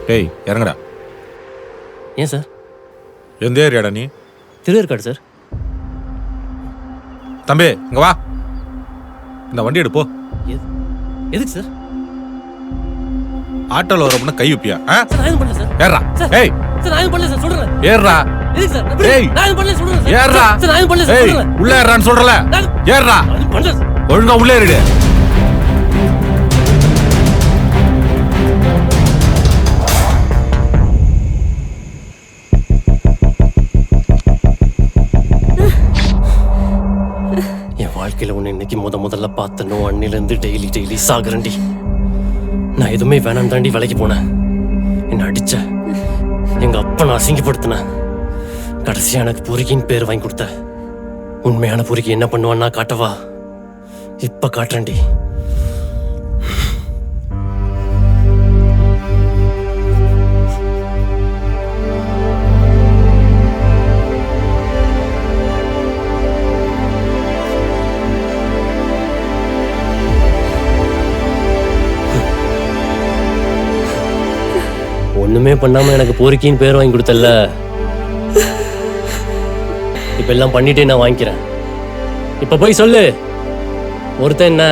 டேய் இறங்கடா. ஏன் சார்? எந்த ஏரியாடா நீ? திருவேற்காடு சார். தம்பி இங்க வா, இந்த வண்டி எடுப்போ. எதுக்கு சார்? ஆட்டோல வரப்போனா கை வைப்பியா? சார் நான் எதுவும் பண்ணல சார். ஏறா. ஏய் சார் நான் எதுவும் பண்ணல சார், சொல்றேன். ஏறா. எதுக்கு சார்? ஏய் நான் எதுவும் பண்ணல சொல்றேன் சார். ஏறா. சார் நான் எதுவும் பண்ணல சார், ஏய் சொல்றேன். உள்ள ஏறான்னு சொல்றல. ஏறா. நான் எதுவும் பண்ணல சார். ஒழுங்கா உள்ள ஏறிடு. என் வாழ்க்கையில உன்னை இன்னைக்கு முதல்ல பார்த்தனோ அன்னிலிருந்து டெய்லி சாகுறண்டி. நான் எதுவுமே வேணாம் தாண்டி விலைக்கு போனேன். என்ன அடிச்ச, எங்க அப்பா நான் அசிங்கப்படுத்தினேன். கடைசியா எனக்கு பொறுக்கின்னு பேர் வாங்கி கொடுத்த. உண்மையான பொறுக்கி என்ன பண்ணுவான்னா காட்டவா? இப்ப காட்டுறேன்டி. ஒண்ணுமே பண்ணாம எனக்கு பொறுக்கின்னு பேர் வாங்கி கொடுத்தல்ல, இப்ப எல்லாம் பண்ணிட்டே நான் வாங்கிக்கிறேன். இப்ப போய் சொல்லு, ஒருத்தன் என்ன